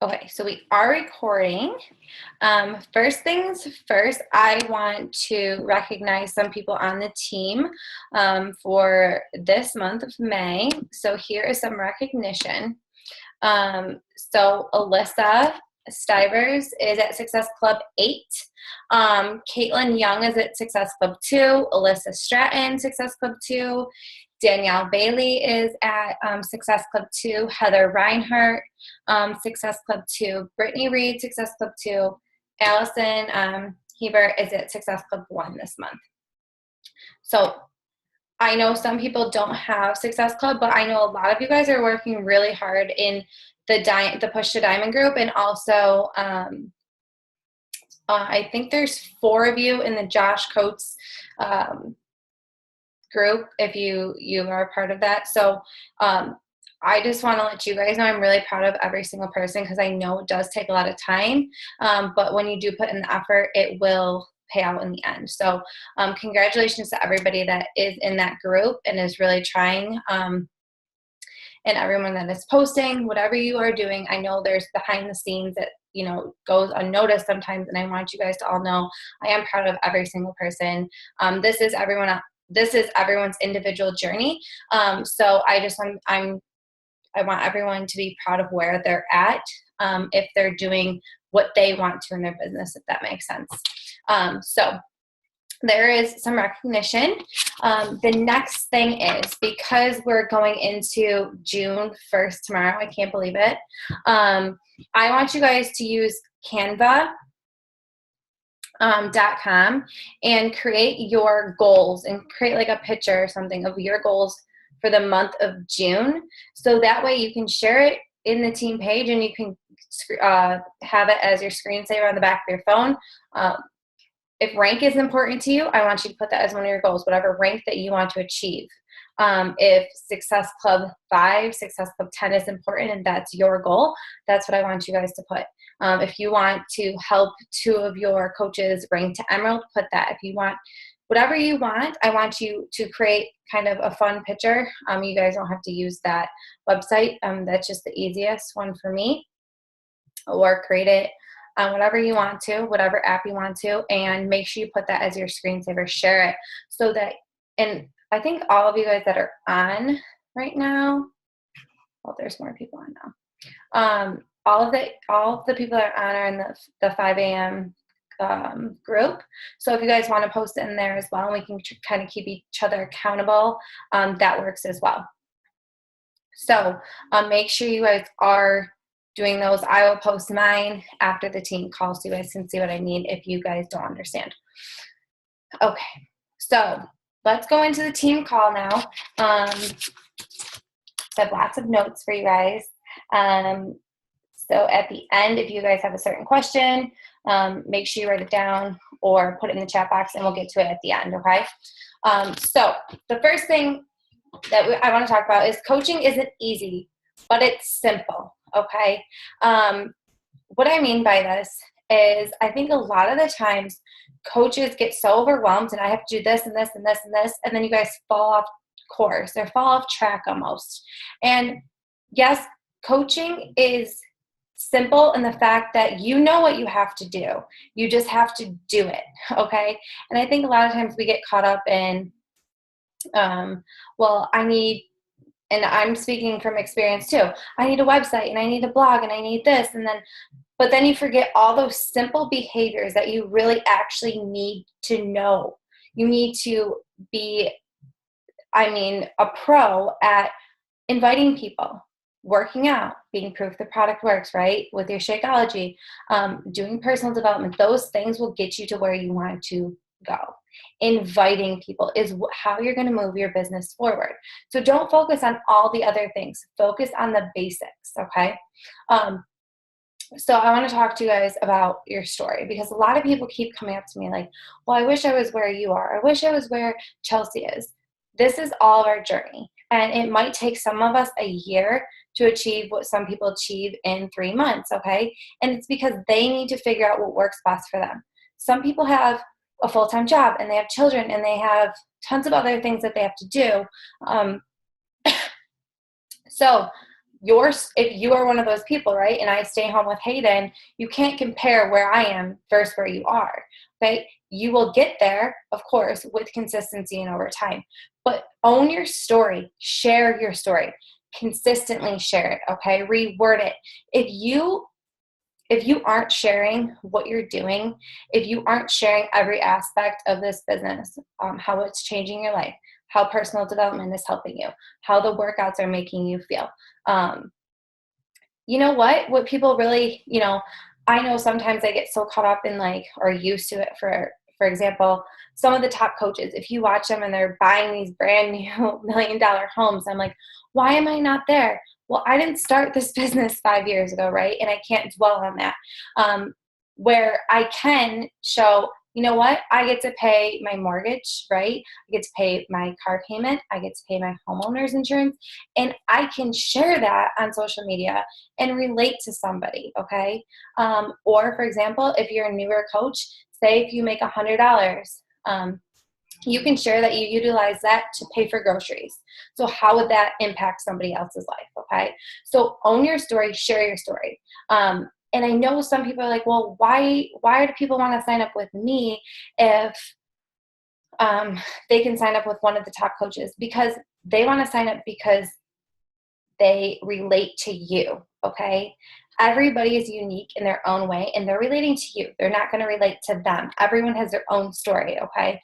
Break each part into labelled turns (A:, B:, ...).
A: Okay, so we are recording. First things first, I want to recognize some people on the team for this month of May. So here is some recognition. So Alyssa Stivers is at Success Club 8. Caitlin Young is at Success Club 2. Alyssa Stratton, Success Club 2. Danielle Bailey is at Success Club 2. Heather Reinhardt, Success Club 2. Brittany Reed, Success Club 2. Allison Hebert is at Success Club 1 this month. So I know some people don't have Success Club, but I know a lot of you guys are working really hard in the Push to Diamond group, and also I think there's 4 of you in the Josh Coates group if you are a part of that. So I just want to let you guys know I'm really proud of every single person, because I know it does take a lot of time, but when you do put in the effort, it will pay out in the end. So congratulations to everybody that is in that group and is really trying, and everyone that is posting, whatever you are doing. I know there's behind the scenes that goes unnoticed sometimes, and I want you guys to all know I am proud of every single person. This is everyone's individual journey. So I want everyone to be proud of where they're at, if they're doing what they want to in their business, if that makes sense. So there is some recognition. The next thing is, because we're going into June 1st tomorrow, I can't believe it. I want you guys to use Canva.com and create your goals, and create like a picture or something of your goals for the month of June. So that way you can share it in the team page, and you can have it as your screensaver on the back of your phone. If rank is important to you, I want you to put that as one of your goals, whatever rank that you want to achieve. If Success Club 5, Success Club 10 is important and that's your goal, that's what I want you guys to put. If you want to help 2 of your coaches rank to Emerald, put that. If you want whatever you want, I want you to create kind of a fun picture. You guys don't have to use that website. That's just the easiest one for me. Or create it whatever you want to, whatever app you want to, and make sure you put that as your screensaver. Share it so that, and I think all of you guys that are on right now, well, there's more people on now. All of the people that are on are in the 5 a.m. Group. So if you guys want to post it in there as well, and we can kind of keep each other accountable, that works as well. So make sure you guys are doing those. I will post mine after the team call, so you guys can see what I mean if you guys don't understand. Okay, so let's go into the team call now. I have lots of notes for you guys. So at the end, if you guys have a certain question, make sure you write it down or put it in the chat box, and we'll get to it at the end, okay? So the first thing that I want to talk about is coaching isn't easy, but it's simple, okay? What I mean by this is, I think a lot of the times coaches get so overwhelmed, and I have to do this and this and this and this, and then you guys fall off course or fall off track almost. And yes, coaching is simple in the fact that you know what you have to do. You just have to do it, okay? And I think a lot of times we get caught up in, well, and I'm speaking from experience too, I need a website, and I need a blog, and I need this, but then you forget all those simple behaviors that you really actually need to know. You need to be, a pro at inviting people, working out, being proof the product works, right? With your Shakeology, doing personal development. Those things will get you to where you want to go. Inviting people is how you're going to move your business forward. So don't focus on all the other things. Focus on the basics, okay? So I want to talk to you guys about your story, because a lot of people keep coming up to me like, well, I wish I was where you are. I wish I was where Chelsea is. This is all of our journey. And it might take some of us a year to achieve what some people achieve in 3 months, okay? And it's because they need to figure out what works best for them. Some people have a full-time job, and they have children, and they have tons of other things that they have to do. So if you are one of those people, right, and I stay home with Hayden, you can't compare where I am versus where you are, okay? You will get there, of course, with consistency and over time, but own your story, share your story, consistently share it, okay? Reword it. If you aren't sharing what you're doing, if you aren't sharing every aspect of this business, how it's changing your life, how personal development is helping you, how the workouts are making you feel, you know what people really, I know sometimes I get so caught up in like, or used to it, for example, some of the top coaches, if you watch them and they're buying these brand new $1 million homes, I'm like, why am I not there? Well, I didn't start this business 5 years ago, right? And I can't dwell on that. Where I can show, you know what, I get to pay my mortgage, right? I get to pay my car payment. I get to pay my homeowner's insurance. And I can share that on social media and relate to somebody, okay? Or, for example, if you're a newer coach, say if you make $100, you can share that you utilize that to pay for groceries. So how would that impact somebody else's life, okay? So own your story, share your story. And I know some people are like, well, why do people want to sign up with me if they can sign up with one of the top coaches? Because they want to sign up because they relate to you, okay? Everybody is unique in their own way, and they're relating to you. They're not going to relate to them. Everyone has their own story, okay?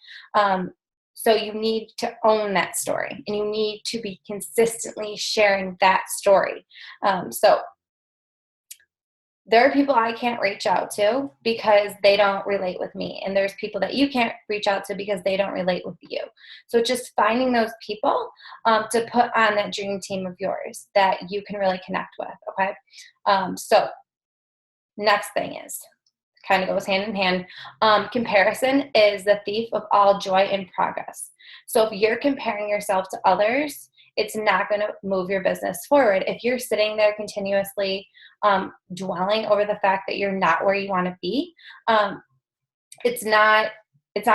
A: So you need to own that story, and you need to be consistently sharing that story. So there are people I can't reach out to because they don't relate with me. And there's people that you can't reach out to because they don't relate with you. So just finding those people to put on that dream team of yours that you can really connect with, okay? So next thing is, kind of goes hand in hand, comparison is the thief of all joy and progress. So if you're comparing yourself to others, it's not going to move your business forward. If you're sitting there continuously dwelling over the fact that you're not where you want to be, it's not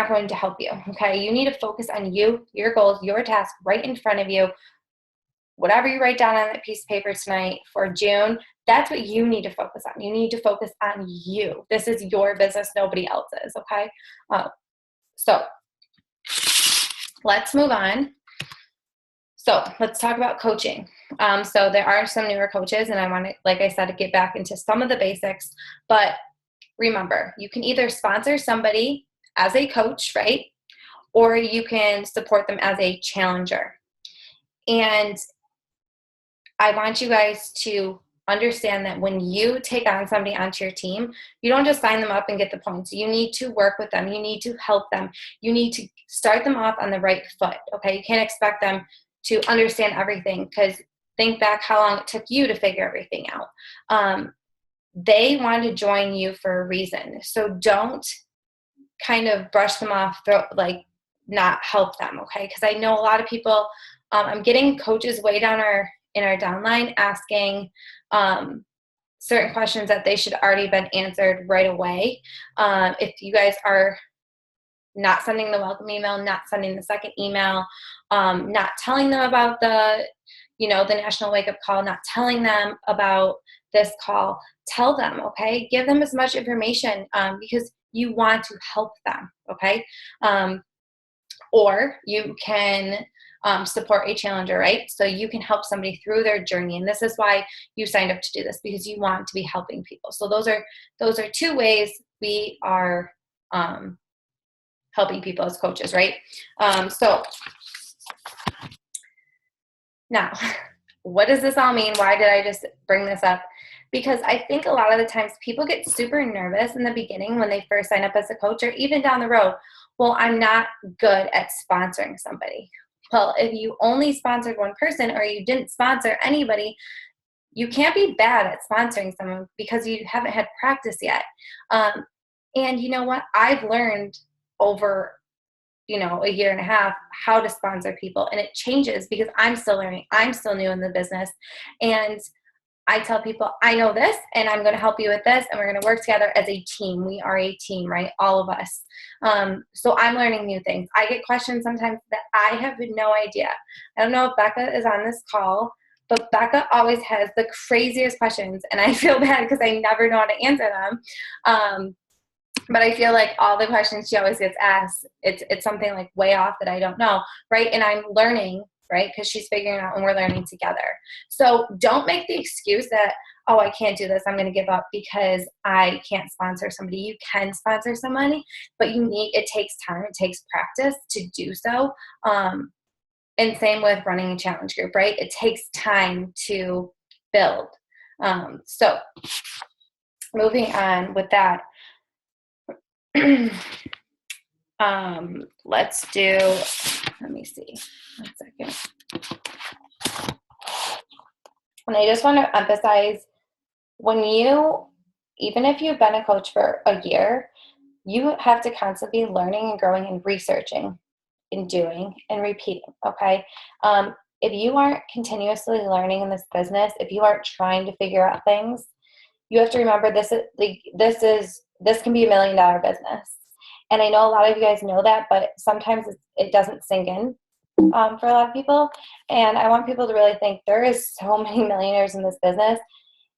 A: going to help you, okay? You need to focus on you, your goals, your task right in front of you. Whatever you write down on that piece of paper tonight for June, that's what you need to focus on. You need to focus on you. This is your business, nobody else's, okay? So let's move on. So let's talk about coaching. So there are some newer coaches, and I want to, like I said, to get back into some of the basics. But remember, you can either sponsor somebody as a coach, right? Or you can support them as a challenger. And I want you guys to understand that when you take on somebody onto your team, you don't just sign them up and get the points. You need to work with them. You need to help them. You need to start them off on the right foot, okay? You can't expect them to understand everything, because think back how long it took you to figure everything out. They want to join you for a reason. So don't kind of brush them off, like not help them, okay? Because I know a lot of people, I'm getting coaches way down in our downline asking certain questions that they should already been answered right away. If you guys are not sending the welcome email, not sending the second email, not telling them about the National Wake Up Call, not telling them about this call, tell them, okay? Give them as much information because you want to help them, okay? Or you can support a challenger, right? So you can help somebody through their journey. And this is why you signed up to do this, because you want to be helping people. So those are two ways we are helping people as coaches, right? So now, what does this all mean? Why did I just bring this up? Because I think a lot of the times people get super nervous in the beginning when they first sign up as a coach, or even down the road. Well, I'm not good at sponsoring somebody. Well, if you only sponsored one person or you didn't sponsor anybody, you can't be bad at sponsoring someone because you haven't had practice yet. And you know what? I've learned over a year and a half how to sponsor people, and it changes because I'm still learning. I'm still new in the business, and I tell people, I know this, and I'm going to help you with this, and we're going to work together as a team. We are a team, right? All of us. So I'm learning new things. I get questions sometimes that I have no idea. I don't know if Becca is on this call. but Becca always has the craziest questions, and I feel bad because I never know how to answer them. But I feel like all the questions she always gets asked, it's something like way off that I don't know, right? And I'm learning, right? Because she's figuring out and we're learning together. So don't make the excuse that, oh, I can't do this, I'm going to give up because I can't sponsor somebody. You can sponsor somebody, but it takes time, it takes practice to do so. And same with running a challenge group, right? It takes time to build. So moving on with that. Let's do, let me see, 1 second. And I just want to emphasize, even if you've been a coach for a year, you have to constantly be learning and growing and researching and doing and repeating, okay? If you aren't continuously learning in this business, if you aren't trying to figure out things, you have to remember this can be $1 million business. And I know a lot of you guys know that, but sometimes it doesn't sink in for a lot of people. And I want people to really think there is so many millionaires in this business.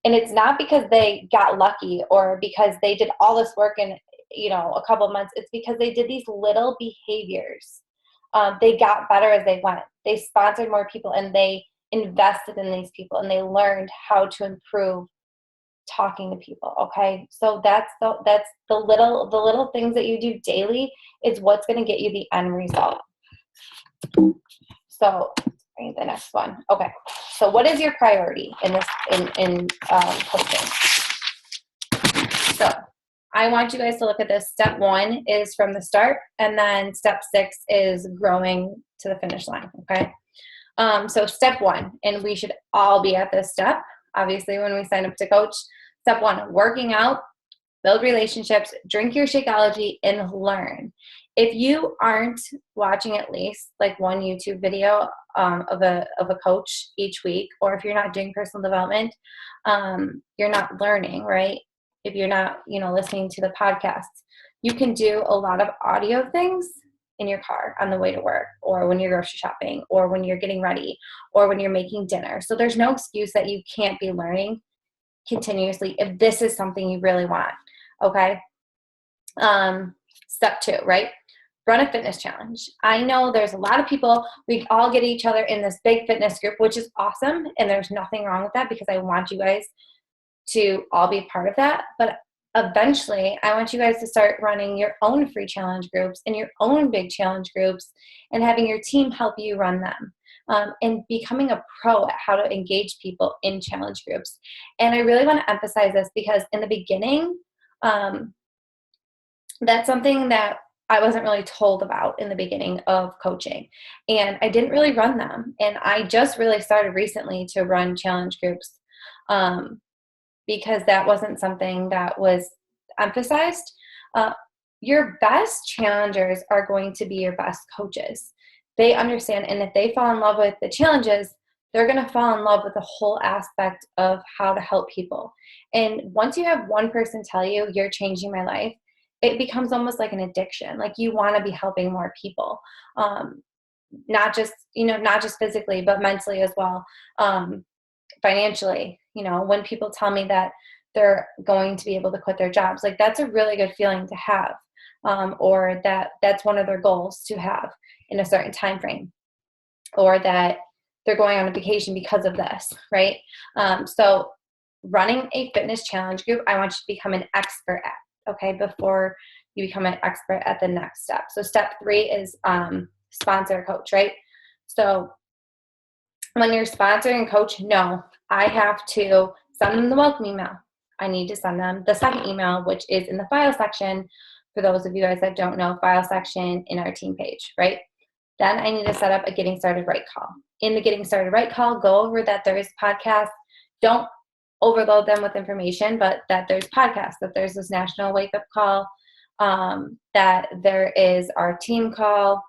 A: And it's not because they got lucky or because they did all this work in, a couple of months. It's because they did these little behaviors. They got better as they went. They sponsored more people and they invested in these people and they learned how to improve talking to people. Okay. So that's the little things that you do daily is what's going to get you the end result. So the next one. Okay. So what is your priority in this, in coaching? So I want you guys to look at this. Step 1 is from the start, and then step 6 is growing to the finish line. Okay. So step 1, and we should all be at this step, obviously, when we sign up to coach. Step 1, working out, build relationships, drink your Shakeology, and learn. If you aren't watching at least like one YouTube video of a coach each week, or if you're not doing personal development, you're not learning, right? If you're not, listening to the podcasts, you can do a lot of audio things in your car on the way to work, or when you're grocery shopping, or when you're getting ready, or when you're making dinner. So there's no excuse that you can't be learning continuously if this is something you really want. Okay. Step 2, right? Run a fitness challenge. I know there's a lot of people, we all get each other in this big fitness group, which is awesome. And there's nothing wrong with that because I want you guys to all be part of that. But eventually I want you guys to start running your own free challenge groups and your own big challenge groups and having your team help you run them. And becoming a pro at how to engage people in challenge groups. And I really want to emphasize this because in the beginning, that's something that I wasn't really told about in the beginning of coaching. And I didn't really run them. And I just really started recently to run challenge groups because that wasn't something that was emphasized. Your best challengers are going to be your best coaches. They understand, and if they fall in love with the challenges, they're going to fall in love with the whole aspect of how to help people. And once you have one person tell you, you're changing my life, it becomes almost like an addiction. Like you want to be helping more people, not just physically, but mentally as well, financially. When people tell me that they're going to be able to quit their jobs, like that's a really good feeling to have, or that's one of their goals to have in a certain time frame, or that they're going on a vacation because of this, right? So running a fitness challenge group, I want you to become an expert at, okay, before you become an expert at the next step. So step 3 is sponsor a coach, right? So when you're sponsoring a coach, no, I have to send them the welcome email. I need to send them the second email, which is in the file section. For those of you guys that don't know, file section in our team page, right? Then I need to set up a Getting Started Right call. In the Getting Started Right call, go over that there is podcast. Don't overload them with information, but that there's podcasts, that there's this national wake-up call, that there is our team call.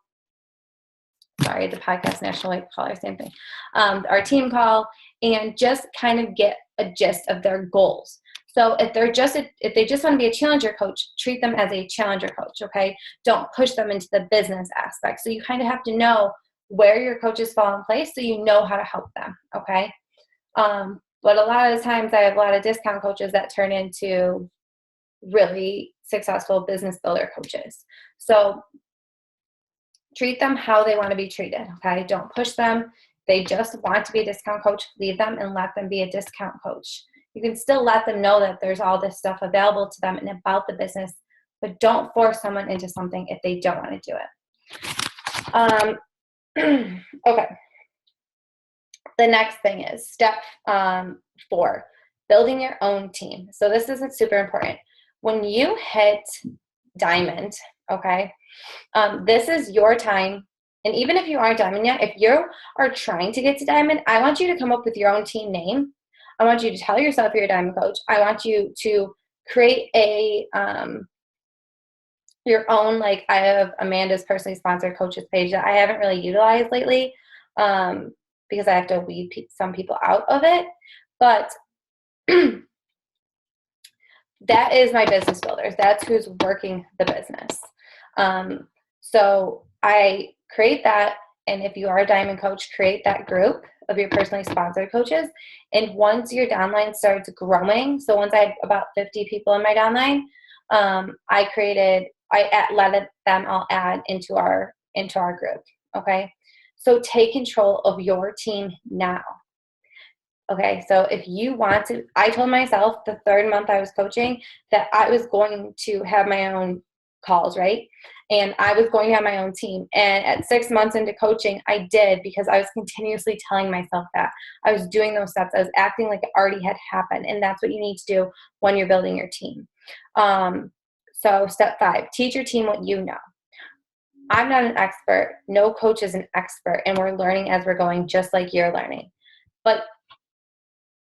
A: Sorry, the podcast national wake-up call, same thing. Our team call, and just kind of get a gist of their goals. So if they just want to be a challenger coach, treat them as a challenger coach, okay? Don't push them into the business aspect. So you kind of have to know where your coaches fall in place so you know how to help them, okay? But a lot of the times I have a lot of discount coaches that turn into really successful business builder coaches. So treat them how they want to be treated, okay? Don't push them. They just want to be a discount coach, leave them and let them be a discount coach. You can still let them know that there's all this stuff available to them and about the business, but don't force someone into something if they don't want to do it. Okay. The next thing is step 4, building your own team. So this isn't super important. When you hit diamond, okay, this is your time. And even if you aren't diamond yet, if you are trying to get to diamond, I want you to come up with your own team name. I want you to tell yourself you're a diamond coach. I want you to create a your own, like I have Amanda's personally sponsored coaches page that I haven't really utilized lately because I have to weed some people out of it. But that is my business builders. That's who's working the business. So I create that. And if you are a diamond coach, create that group of your personally sponsored coaches. And once your downline starts growing, so once I had about 50 people in my downline, I let them all add into our group. Okay. So take control of your team now. Okay. So if you want to, I told myself the 3rd month I was coaching that I was going to have my own calls, right? And I was going to have my own team. And at 6 months into coaching, I did, because I was continuously telling myself that. I was doing those steps. I was acting like it already had happened. And that's what you need to do when you're building your team. So step 5, teach your team what you know. I'm not an expert. No coach is an expert. And we're learning as we're going, just like you're learning. But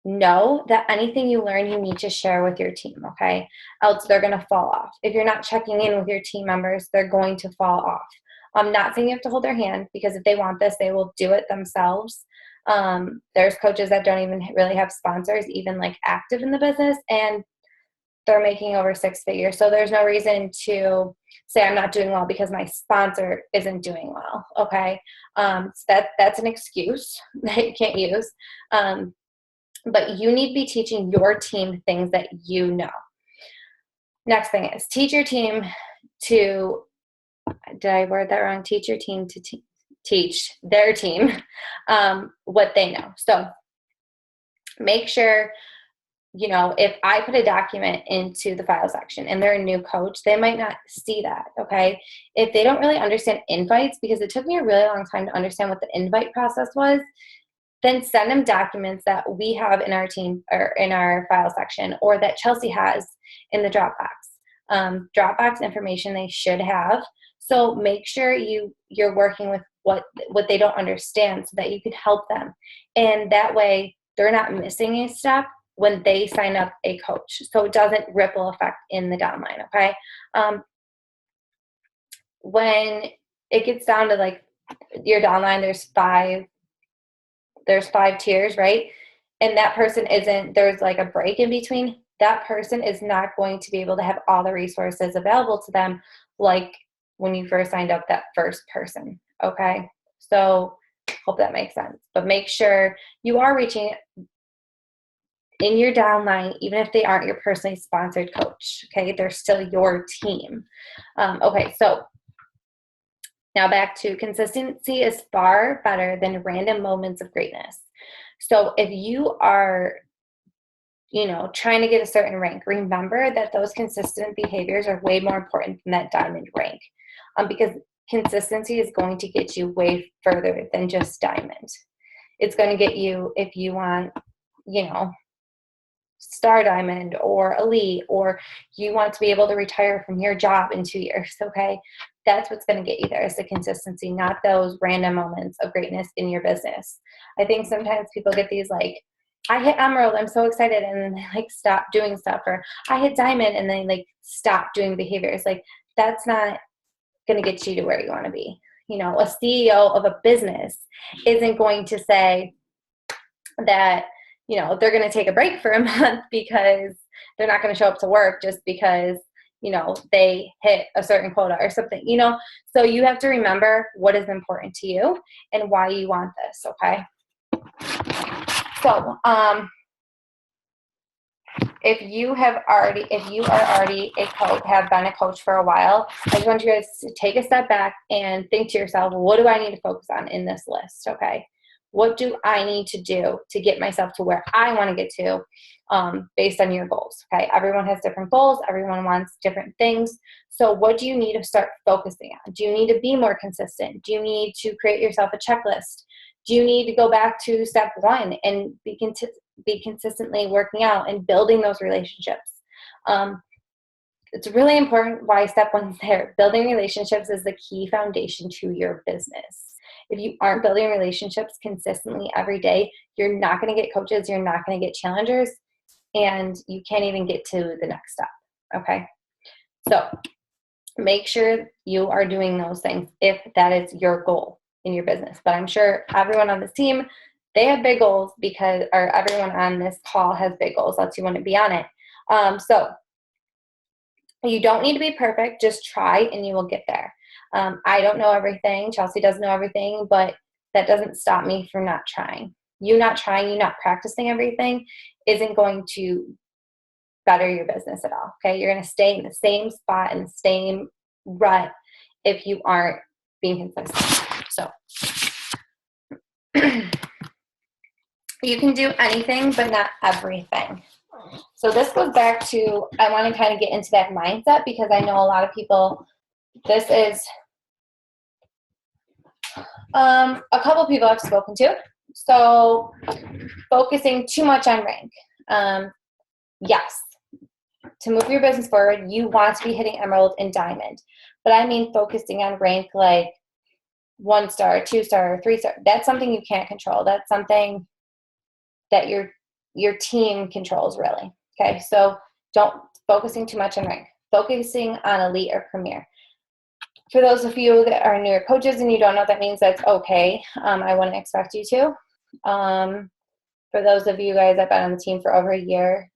A: know that anything you learn, you need to share with your team, okay? Else they're going to fall off. If you're not checking in with your team members, they're going to fall off. I'm not saying you have to hold their hand, because if they want this, they will do it themselves. There's coaches that don't even really have sponsors, even like active in the business, and they're making over 6 figures. So there's no reason to say I'm not doing well because my sponsor isn't doing well, okay? So that's an excuse that you can't use. But you need to be teaching your team things that you know. Next thing is teach your team to, did I word that wrong? Teach your team to teach their team what they know. So make sure, if I put a document into the file section and they're a new coach, they might not see that, okay? If they don't really understand invites, because it took me a really long time to understand what the invite process was, then send them documents that we have in our team or in our file section, or that Chelsea has in the Dropbox. Dropbox information they should have. So make sure you're working with what they don't understand, so that you can help them. And that way they're not missing a step when they sign up a coach. So it doesn't ripple effect in the downline, okay? When it gets down to like your downline, there's 5 tiers, right? And that person there's like a break in between. That person is not going to be able to have all the resources available to them like when you first signed up that first person, okay? So hope that makes sense. But make sure you are reaching in your downline, even if they aren't your personally sponsored coach, okay? They're still your team. Okay, so now back to consistency is far better than random moments of greatness. So if you are, trying to get a certain rank, remember that those consistent behaviors are way more important than that diamond rank, because consistency is going to get you way further than just diamond. It's going to get you, if you want, star diamond or elite, or you want to be able to retire from your job in 2 years, okay? That's what's going to get you there, is the consistency, not those random moments of greatness in your business. I think sometimes people get these like, I hit emerald, I'm so excited, and then they like stop doing stuff, or I hit diamond and they like stop doing behaviors. Like, that's not going to get you to where you want to be. A CEO of a business isn't going to say that they're going to take a break for a month because they're not going to show up to work just because, they hit a certain quota or something, So you have to remember what is important to you and why you want this, okay? So, if you are already a coach, have been a coach for a while, I just want you guys to take a step back and think to yourself, what do I need to focus on in this list? Okay. What do I need to do to get myself to where I want to get to, based on your goals? Okay. Everyone has different goals. Everyone wants different things. So what do you need to start focusing on? Do you need to be more consistent? Do you need to create yourself a checklist? Do you need to go back to step one and be consistently working out and building those relationships? It's really important why step one is there. Building relationships is the key foundation to your business. If you aren't building relationships consistently every day, you're not going to get coaches, you're not going to get challengers, and you can't even get to the next step. Okay. So make sure you are doing those things if that is your goal in your business. But I'm sure everyone on this team, they have big goals or everyone on this call has big goals. Let's you want to be on it. So you don't need to be perfect. Just try and you will get there. I don't know everything. Chelsea doesn't know everything, but that doesn't stop me from not trying. You not trying, you not practicing everything isn't going to better your business at all. Okay. You're going to stay in the same spot, in the same rut if you aren't being consistent. So you can do anything, but not everything. So this goes back to, I want to kind of get into that mindset because I know a lot of people, this is a couple of people I've spoken to. So focusing too much on rank. Yes, to move your business forward, you want to be hitting emerald and diamond. But I mean focusing on rank like 1 star, 2 star, 3 star. That's something you can't control. That's something that your team controls, really. Okay, so don't focusing too much on rank. Focusing on elite or premier. For those of you that are newer coaches and you don't know what that means, that's okay. I wouldn't expect you to. For those of you guys that have been on the team for over a year,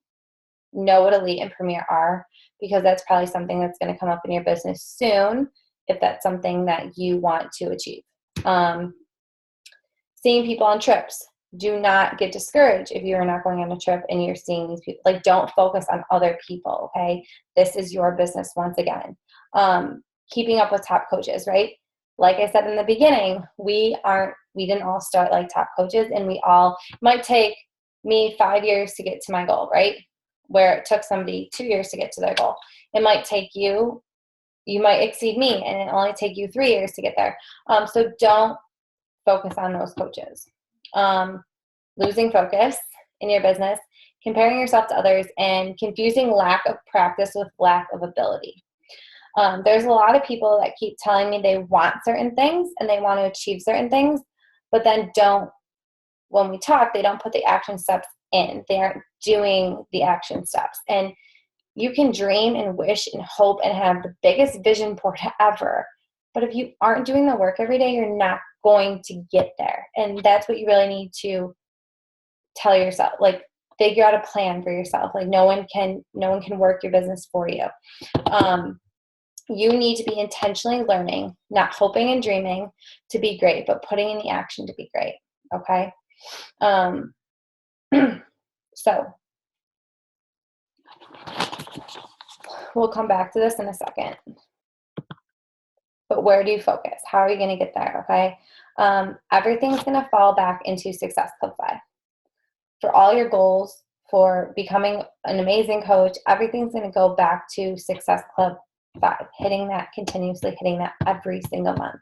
A: know what elite and premier are, because that's probably something that's going to come up in your business soon if that's something that you want to achieve. Seeing people on trips. Do not get discouraged if you are not going on a trip and you're seeing these people. Like, don't focus on other people, okay? This is your business once again. Keeping up with top coaches, right? Like I said in the beginning, we didn't all start like top coaches, and might take me 5 years to get to my goal, right? Where it took somebody 2 years to get to their goal. It might take you might exceed me, and it only take you 3 years to get there. So don't focus on those coaches. Losing focus in your business, comparing yourself to others, and confusing lack of practice with lack of ability. There's a lot of people that keep telling me they want certain things and they want to achieve certain things, but then when we talk, they don't put the action steps in. They aren't doing the action steps. And you can dream and wish and hope and have the biggest vision board ever. But if you aren't doing the work every day, you're not going to get there. And that's what you really need to tell yourself. Like, figure out a plan for yourself. Like, no one can work your business for you. You need to be intentionally learning, not hoping and dreaming to be great, but putting in the action to be great. Okay. So we'll come back to this in a second. But where do you focus? How are you going to get there? Okay. Everything's going to fall back into Success Club 5. For all your goals, for becoming an amazing coach, everything's going to go back to Success Club 5, continuously hitting that every single month.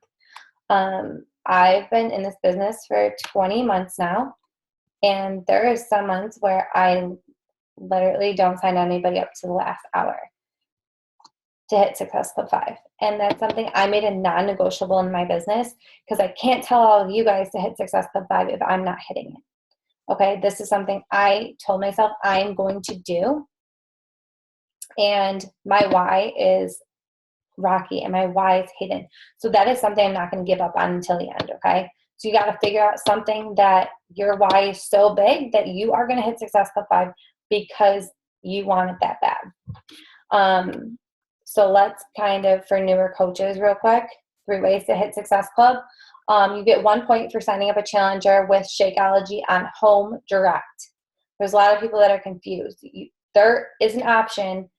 A: I've been in this business for 20 months now, and there is some months where I literally don't sign anybody up to the last hour to hit Success Club 5. And that's something I made a non-negotiable in my business, because I can't tell all of you guys to hit Success Club 5 if I'm not hitting it. Okay, this is something I told myself I'm going to do. And my why is Rocky and my why is Hayden. So that is something I'm not going to give up on until the end, okay? So you got to figure out something that your why is so big that you are going to hit Success Club 5 because you want it that bad. So let's kind of, for newer coaches real quick, 3 ways to hit Success Club. You get 1 point for signing up a challenger with Shakeology on Home Direct. There's a lot of people that are confused. There is an option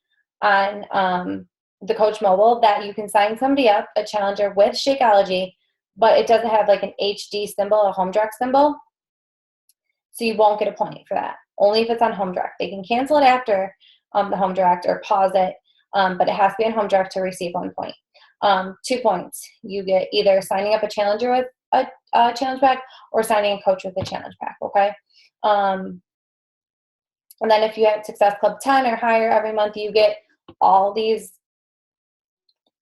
A: on the Coach Mobile that you can sign somebody up, a challenger with Shakeology, but it doesn't have like an HD symbol, a Home Direct symbol. So you won't get a point for that. Only if it's on Home Direct. They can cancel it after the Home Direct or pause it, but it has to be on Home Direct to receive 1 point. 2 points. You get either signing up a challenger with a challenge pack or signing a coach with a challenge pack, okay? And then if you have Success Club 10 or higher every month, you get all these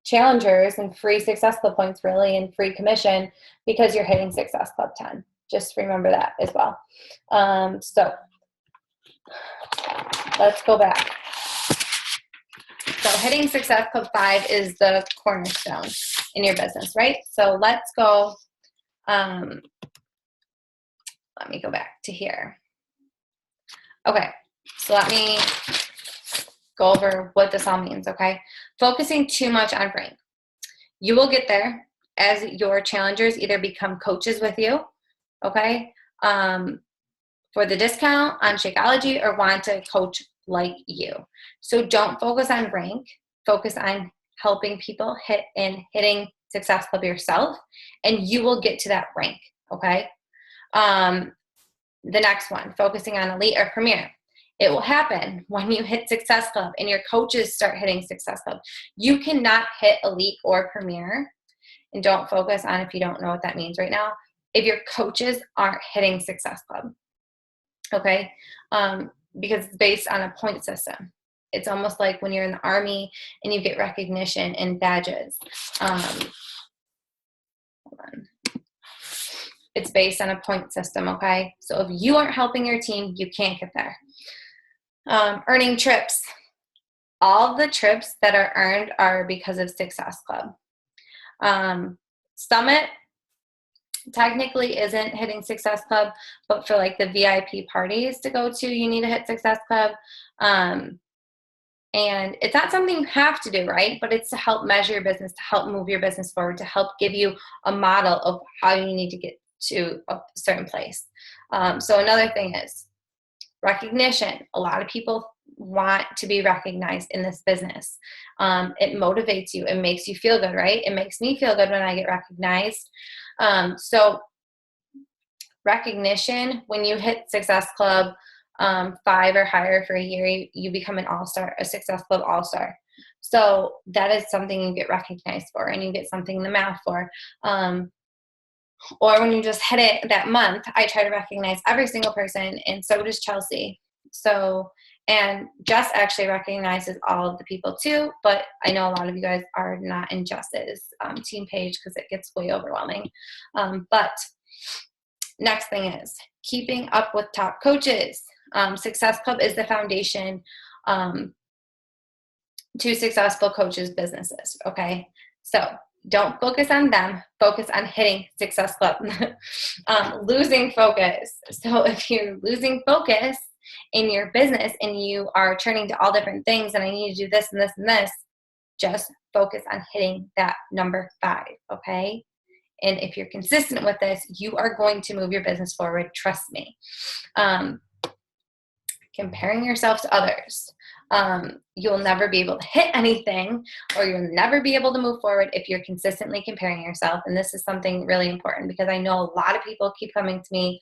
A: challengers and free Success Club points, really, and free commission because you're hitting Success Club 10. Just remember that as well. So let's go back. So hitting Success Club 5 is the cornerstone in your business, right? So let's go. Let me go back to here. Okay, so let me go over what this all means, okay? Focusing too much on rank. You will get there as your challengers either become coaches with you, okay, for the discount on Shakeology or want to coach like you. So don't focus on rank. Focus on helping people hitting Success Club yourself, and you will get to that rank, okay? The next one, focusing on elite or premier. It will happen when you hit Success Club and your coaches start hitting Success Club. You cannot hit elite or premier, and don't focus on if you don't know what that means right now, if your coaches aren't hitting Success Club, okay? Because it's based on a point system. It's almost like when you're in the Army and you get recognition and badges. Hold on. It's based on a point system, okay? So if you aren't helping your team, you can't get there. Earning trips. All the trips that are earned are because of Success Club. Summit technically isn't hitting Success Club, but for like the VIP parties to go to, you need to hit Success Club. And it's not something you have to do, right? But it's to help measure your business, to help move your business forward, to help give you a model of how you need to get to a certain place. So another thing is recognition. A lot of people want to be recognized in this business. It motivates you. It makes you feel good, right? It makes me feel good when I get recognized. So recognition, when you hit Success Club 5 or higher for a year, you become an all-star, a Success Club all-star. So that is something you get recognized for, and you get something in the mail for. Or when you just hit it that month, I try to recognize every single person, and so does Chelsea. So, and Jess actually recognizes all of the people too, but I know a lot of you guys are not in Jess's team page because it gets way overwhelming. But next thing is keeping up with top coaches. Success Club is the foundation to successful coaches' businesses, okay? So don't focus on them, focus on hitting Success Club. Losing focus. So if you're losing focus in your business and you are turning to all different things and I need to do this and this and this, just focus on hitting that number 5, okay? And if you're consistent with this, you are going to move your business forward, trust me. Comparing yourself to others. You'll never be able to hit anything, or you'll never be able to move forward if you're consistently comparing yourself. And this is something really important because I know a lot of people keep coming to me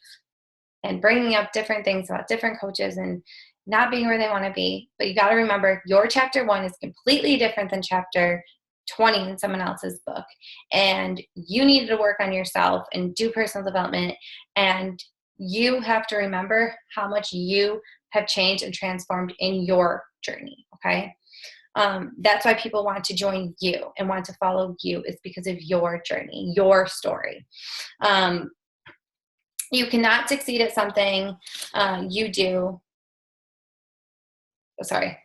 A: and bringing up different things about different coaches and not being where they want to be. But you got to remember, your chapter 1 is completely different than chapter 20 in someone else's book. And you need to work on yourself and do personal development. And you have to remember how much you have changed and transformed in your journey, okay? That's why people want to join you and want to follow you, is because of your journey, your story. You cannot succeed at something you do. Sorry,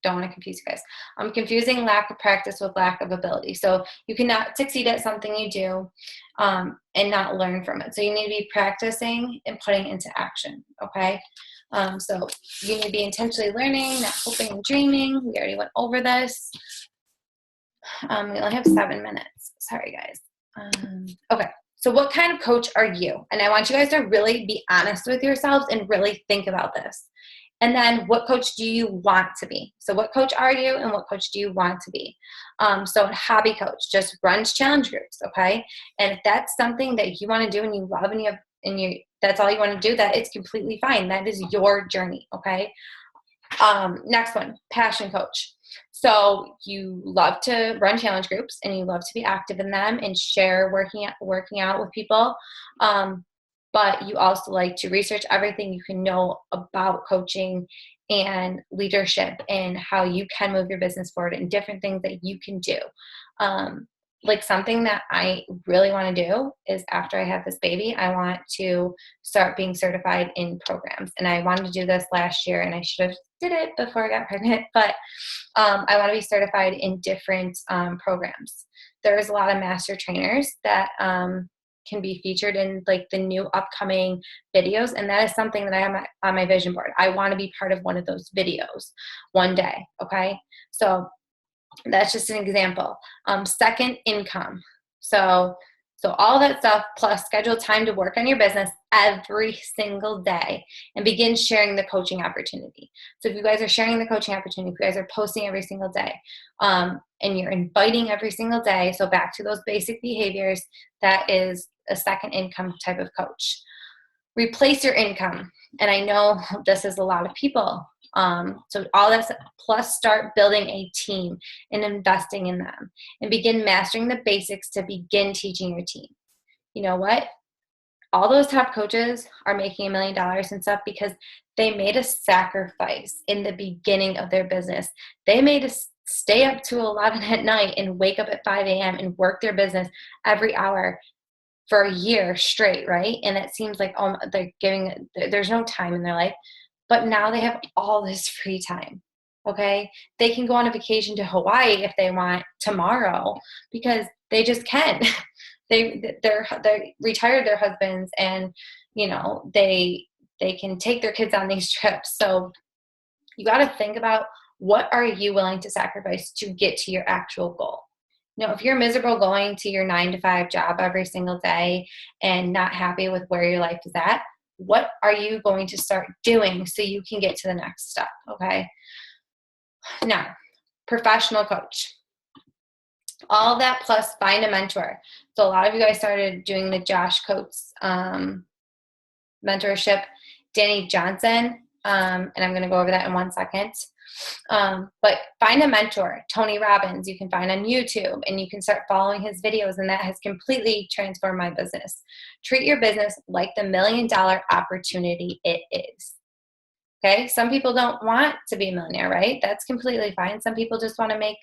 A: don't want to confuse you guys. I'm confusing lack of practice with lack of ability. So you cannot succeed at something you do and not learn from it. So you need to be practicing and putting into action, okay? So you need to be intentionally learning, not hoping and dreaming. We already went over this. We only have 7 minutes. sorry guys. Okay. So what kind of coach are you? And I want you guys to really be honest with yourselves and really think about this. And then what coach do you want to be? So what coach are you and what coach do you want to be? So hobby coach just runs challenge groups, okay? And if that's something that you want to do and you love and that's all you want to do, that it's completely fine. That is your journey, okay? Next one, passion coach. So you love to run challenge groups and you love to be active in them and share working out with people. But you also like to research everything you can know about coaching and leadership and how you can move your business forward and different things that you can do. Like something that I really want to do is after I have this baby, I want to start being certified in programs. And I wanted to do this last year and I should have did it before I got pregnant, but I want to be certified in different programs. There's a lot of master trainers that can be featured in like the new upcoming videos. And that is something that I have on my vision board. I want to be part of one of those videos one day. Okay. So that's just an example. Second income. So all that stuff plus schedule time to work on your business every single day and begin sharing the coaching opportunity. So if you guys are sharing the coaching opportunity, if you guys are posting every single day, and you're inviting every single day, so back to those basic behaviors, that is a second income type of coach. Replace your income. And I know this is a lot of people. So all that's plus start building a team and investing in them and begin mastering the basics to begin teaching your team. You know what? All those top coaches are making $1 million and stuff because they made a sacrifice in the beginning of their business. They made us stay up to 11 at night and wake up at 5 a.m. and work their business every hour for a year straight, right? And it seems like there's no time in their life. But now they have all this free time, okay? They can go on a vacation to Hawaii if they want tomorrow because they just can. They retired their husbands and, you know, they can take their kids on these trips. So you got to think about what are you willing to sacrifice to get to your actual goal. You know, if you're miserable going to your 9-to-5 job every single day and not happy with where your life is at, what are you going to start doing so you can get to the next step, okay? Now, professional coach. All that plus find a mentor. So a lot of you guys started doing the Josh Coates mentorship. Danny Johnson, and I'm going to go over that in 1 second. But find a mentor. Tony Robbins, you can find on YouTube, and you can start following his videos, and that has completely transformed my business. Treat your business like the $1 million opportunity it is. Okay? Some people don't want to be a millionaire, right? That's completely fine. Some people just want to make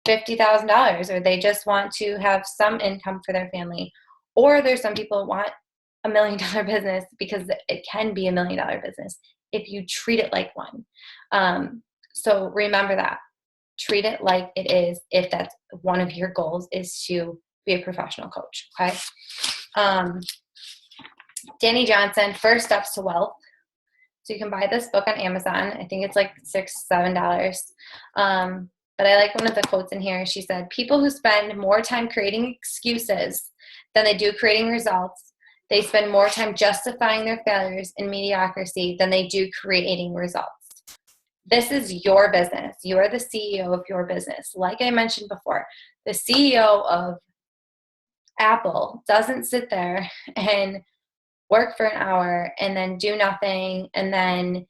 A: $50,000, or they just want to have some income for their family. Or there's some people who want a $1 million business because it can be a $1 million business if you treat it like one. So remember that. Treat it like it is if that's one of your goals is to be a professional coach, okay? Danny Johnson, First Steps to Wealth. So you can buy this book on Amazon. I think it's like $6, $7. But I like one of the quotes in here. She said, people who spend more time creating excuses than they do creating results, they spend more time justifying their failures and mediocrity than they do creating results. This is your business. You are the CEO of your business. Like I mentioned before, the CEO of Apple doesn't sit there and work for an hour and then do nothing and then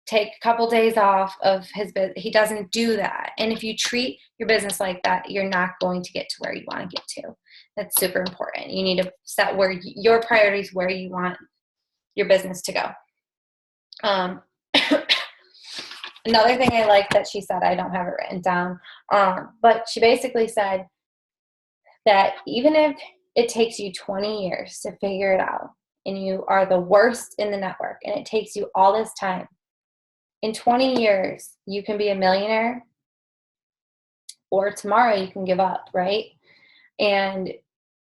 A: take a couple days off of his business. He doesn't do that. And if you treat your business like that, you're not going to get to where you want to get to. That's super important. You need to set where your priorities, where you want your business to go. Another thing I like that she said, I don't have it written down, but she basically said that even if it takes you 20 years to figure it out and you are the worst in the network and it takes you all this time, in 20 years, you can be a millionaire, or tomorrow you can give up, right? And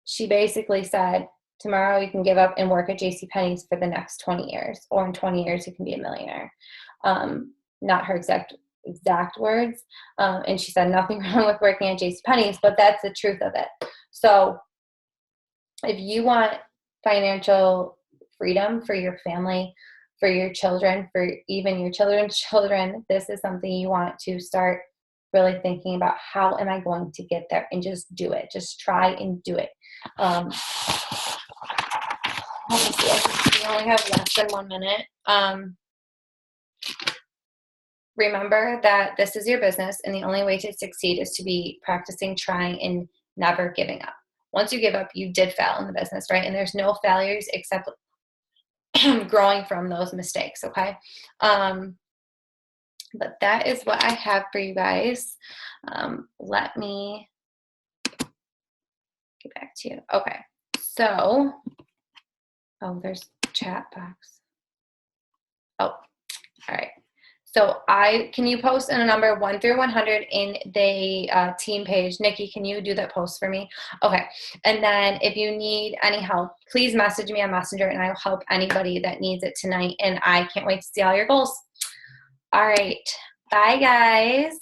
A: she basically said, tomorrow you can give up and work at JCPenney's for the next 20 years, or in 20 years you can be a millionaire. Not her exact exact words. And she said nothing wrong with working at JCPenney's, but that's the truth of it. So if you want financial freedom for your family, for your children, for even your children's children, this is something you want to start really thinking about. How am I going to get there? And just do it. Just try and do it. Let me see. We only have less than 1 minute. Remember that this is your business, and the only way to succeed is to be practicing, trying, and never giving up. Once you give up, you did fail in the business, right? And there's no failures except growing from those mistakes, okay? But that is what I have for you guys. Let me get back to you. Okay, so, there's chat box. Oh, all right. So can you post in a number 1 through 100 in the team page? Nikki, can you do that post for me? Okay. And then if you need any help, please message me on Messenger, and I will help anybody that needs it tonight. And I can't wait to see all your goals. All right. Bye, guys.